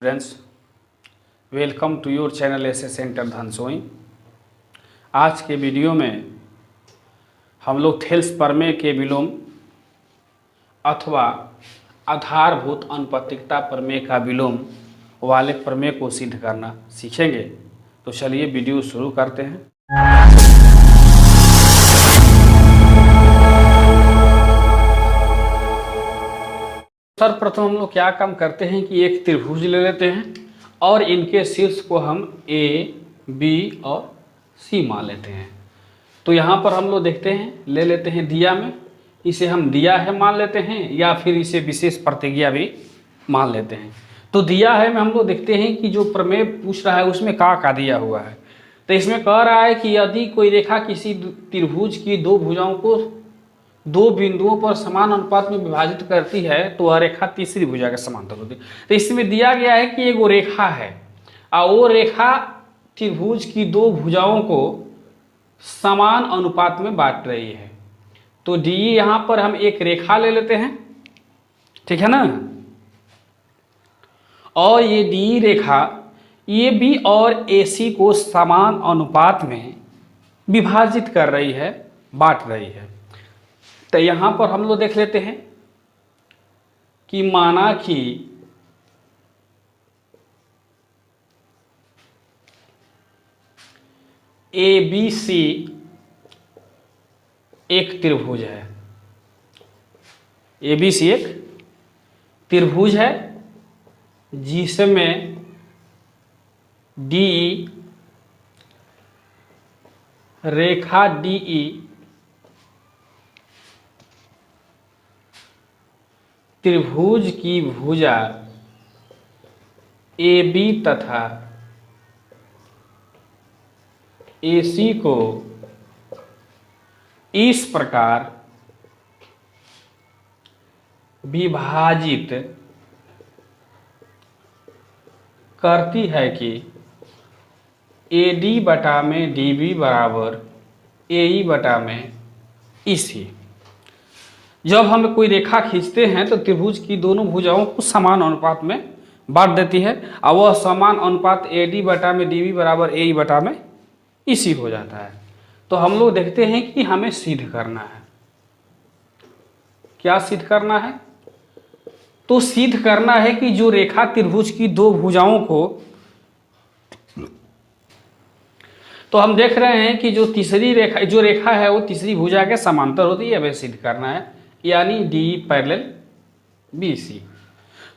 Friends, welcome to your channel SA centre Dhansoi. आज के video में हम लोग थेल्स प्रमेय के विलोम अथवा आधारभूत अनुपातिकता प्रमेय का विलोम वाले प्रमेय को सिद्ध करना सीखेंगे। तो चलिए वीडियो शुरू करते हैं। सर्वप्रथम हम लोग क्या काम करते हैं कि एक त्रिभुज ले लेते हैं और इनके शीर्ष को हम ए, बी और सी मान लेते हैं। तो यहाँ पर हम लोग देखते हैं, ले लेते हैं दिया में, इसे हम दिया है मान लेते हैं या फिर इसे विशेष प्रतिज्ञा भी मान लेते हैं। तो दिया है में हम लोग देखते हैं कि जो प्रमेय पूछ रहा है उसमें का दिया हुआ है। तो इसमें कह रहा है कि यदि कोई रेखा किसी त्रिभुज की दो भुजाओं को दो बिंदुओं पर समान अनुपात में विभाजित करती है तो वह रेखा तीसरी भुजा के समांतर होती है। तो इसमें दिया गया है कि एक वो रेखा है और वो रेखा त्रिभुज की दो भुजाओं को समान अनुपात में बांट रही है। तो डी यहाँ पर हम एक रेखा ले लेते हैं, ठीक है ना। और ये डी रेखा ये बी और ए सी को समान अनुपात में विभाजित कर रही है, बांट रही है। तो यहां पर हम लोग देख लेते हैं कि माना कि ए बी सी एक त्रिभुज है। ए बी सी एक त्रिभुज है जिसमें डी रेखा डीई त्रिभुज की भुजा ए बी तथा ए सी को इस प्रकार विभाजित करती है कि ए डी बटा में डी बी बराबर ए ई बटा में ई सी। जब हम कोई रेखा खींचते हैं तो त्रिभुज की दोनों भुजाओं को समान अनुपात में बांट देती है और वह समान अनुपात ए डी बटा में डी बी बराबर ए ई बटा में ई सी हो जाता है। तो हम लोग देखते हैं कि हमें सिद्ध करना है। क्या सिद्ध करना है? तो सिद्ध करना है कि जो रेखा त्रिभुज की दो भुजाओं को, तो हम देख रहे हैं कि जो तीसरी रेखा जो रेखा है वो तीसरी भुजा के समांतर होती है, हमें सिद्ध करना है, यानी डी पैरेलल बी सी।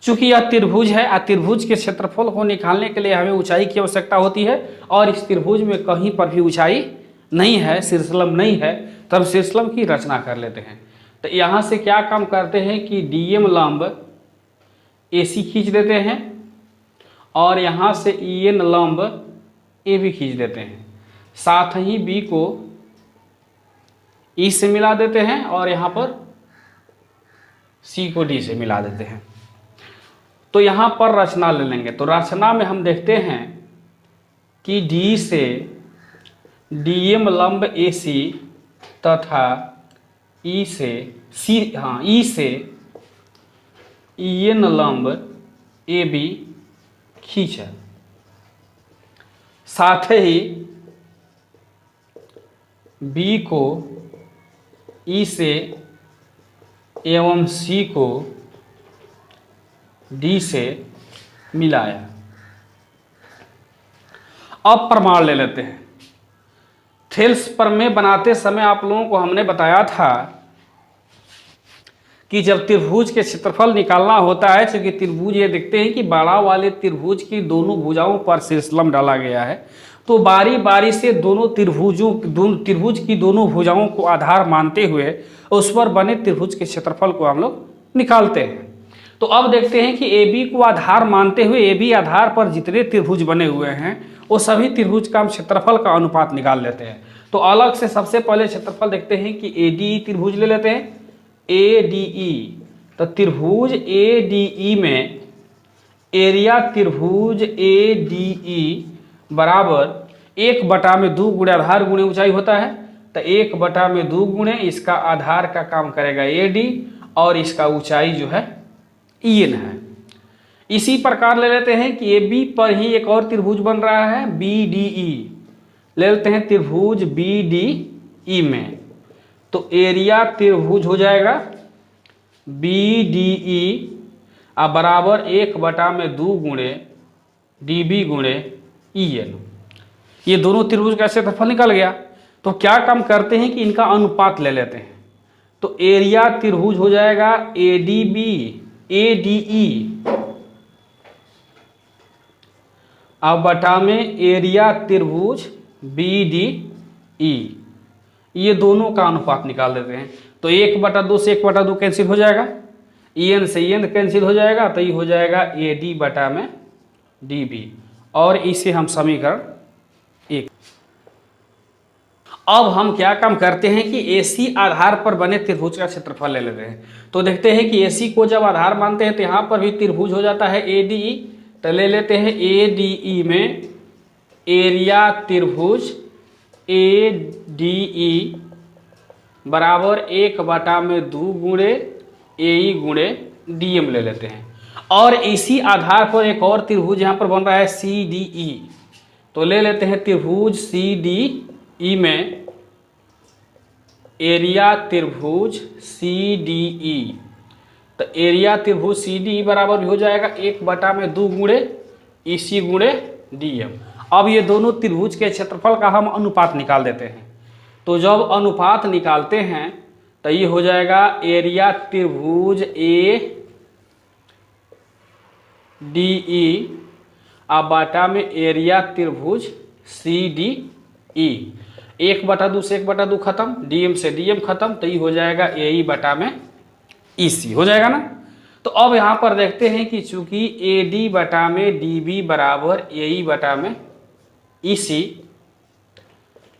चूंकि यह त्रिभुज है और त्रिभुज के क्षेत्रफल को निकालने के लिए हमें ऊंचाई की आवश्यकता होती है और इस त्रिभुज में कहीं पर भी ऊंचाई नहीं है, शीर्षलंब नहीं है, तब शीर्षलंब की रचना कर लेते हैं। तो यहाँ से क्या काम करते हैं कि डीएम लंब ए सी खींच देते हैं और यहाँ से ई एन लंब ए भी खींच देते हैं, साथ ही बी को ई से मिला देते हैं और यहाँ पर सी को डी से मिला देते हैं। तो यहाँ पर रचना ले लेंगे। तो रचना में हम देखते हैं कि डी से डीएम लंब ए सी तथा ई से ई से ई एन लंब ए बी खींचा, साथ ही बी को ई से एवं सी को डी से मिलाया। अब प्रमाण ले लेते हैं। थेल्स प्रमेय बनाते समय आप लोगों को हमने बताया था कि जब त्रिभुज के क्षेत्रफल निकालना होता है, क्योंकि त्रिभुज ये देखते हैं कि बड़ा वाले त्रिभुज की दोनों भुजाओं पर शीर्षलंब डाला गया है, तो बारी बारी से दोनों त्रिभुज की दोनों भुजाओं को आधार मानते हुए उस पर बने त्रिभुज के क्षेत्रफल को हम लोग निकालते हैं। तो अब देखते हैं कि ए बी को आधार मानते हुए ए बी आधार पर जितने त्रिभुज बने हुए हैं वो सभी त्रिभुज का हम क्षेत्रफल का अनुपात निकाल लेते हैं। तो अलग से सबसे पहले क्षेत्रफल देखते हैं कि ए डी त्रिभुज ले लेते हैं, ए डी ई। तो त्रिभुज ए डी ई में एरिया त्रिभुज ए डी ई बराबर 1/2 गुणे आधार गुणे ऊंचाई होता है। तो 1/2 गुणे इसका आधार का काम करेगा ए डी और इसका ऊंचाई जो है ई एन है। इसी प्रकार ले लेते हैं कि ए बी पर ही एक और त्रिभुज बन रहा है बी डी ई, ले लेते हैं त्रिभुज बी डी ई में, तो एरिया त्रिभुज हो जाएगा बी डी ई बराबर 1/2 गुणे डी बी गुणे ई एन। ये दोनों त्रिभुज का क्षेत्रफल निकल गया। तो क्या काम करते हैं कि इनका अनुपात ले लेते हैं, तो एरिया त्रिभुज हो जाएगा A D B A D E अब बटा में एरिया त्रिभुज बी डी ई, ये दोनों का अनुपात निकाल देते हैं। तो 1/2 से 1/2 कैंसिल हो जाएगा, ई एन से ई एन कैंसिल हो जाएगा, तो ये हो जाएगा ए डी बटा में डी बी, और इसे हम समीकरण 1। अब हम क्या काम करते हैं कि AC आधार पर बने त्रिभुज का क्षेत्रफल ले लेते हैं। तो देखते हैं कि AC को जब आधार मानते हैं तो यहाँ पर भी त्रिभुज हो जाता है ADE, तो ले लेते हैं ADE में एरिया त्रिभुज ADE बराबर 1/2 गुणे AE गुणे DM ले लेते हैं। और इसी आधार पर एक और त्रिभुज यहाँ पर बन रहा है CDE, तो ले लेते हैं त्रिभुज CDE में एरिया त्रिभुज CDE, तो एरिया त्रिभुज CDE बराबर हो जाएगा 1/2 गुणे EC गुणे DM। अब ये दोनों त्रिभुज के क्षेत्रफल का हम अनुपात निकाल देते हैं। तो जब अनुपात निकालते हैं तो ये हो जाएगा एरिया त्रिभुज ADE बटा में एरिया त्रिभुज CDE, 1/2 से 1/2 खत्म, DM से DM खत्म, तो ये हो जाएगा AE बटा में EC हो जाएगा ना। तो अब यहाँ पर देखते हैं कि चूंकि AD बटा में DB बराबर AE बटा में EC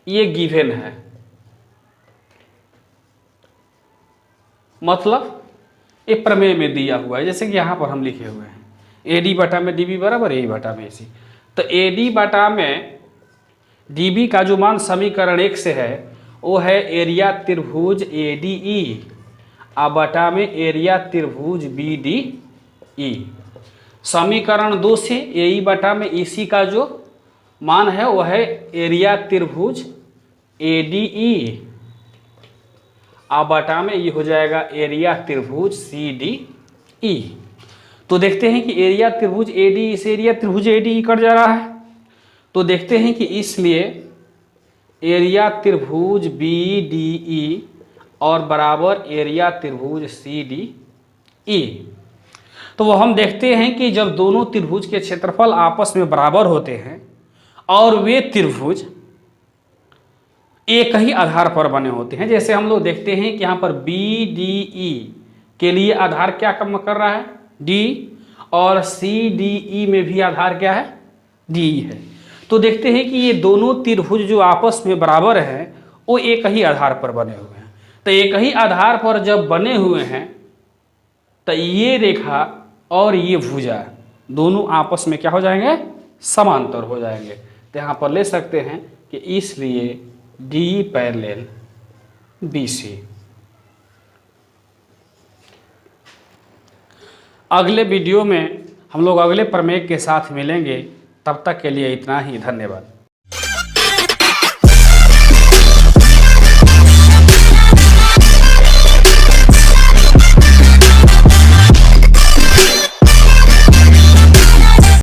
ये गिवन है, मतलब ये प्रमेय में दिया हुआ है, जैसे कि यहाँ पर हम लिखे हुए हैं AD बटा में DB बराबर AE बटा में EC। तो AD बटा में DB का जो मान समीकरण 1 से है वो है एरिया त्रिभुज ADE बटा में एरिया त्रिभुज BDE। समीकरण 2 से AE बटा में EC का जो मान है वो है एरिया त्रिभुज ADE बटा में ये हो जाएगा एरिया त्रिभुज CDE। तो देखते हैं कि एरिया त्रिभुज ADE से एरिया त्रिभुज ADE कट जा रहा है, तो देखते हैं कि इसलिए एरिया त्रिभुज BDE और बराबर एरिया त्रिभुज CDE। तो वो हम देखते हैं कि जब दोनों त्रिभुज के क्षेत्रफल आपस में बराबर होते हैं और वे त्रिभुज एक ही आधार पर बने होते हैं, जैसे हम लोग देखते हैं कि यहाँ पर BDE के लिए आधार क्या काम कर रहा है D, और CDE में भी आधार क्या है DE है। तो देखते हैं कि ये दोनों त्रिभुज जो आपस में बराबर हैं वो एक ही आधार पर बने हुए हैं। तो एक ही आधार पर जब बने हुए हैं तो ये रेखा और ये भुजा दोनों आपस में क्या हो जाएंगे, समांतर हो जाएंगे। तो यहाँ पर ले सकते हैं कि इसलिए D पैरेलल BC। अगले वीडियो में हम लोग अगले प्रमेय के साथ मिलेंगे, तब तक के लिए इतना ही, धन्यवाद।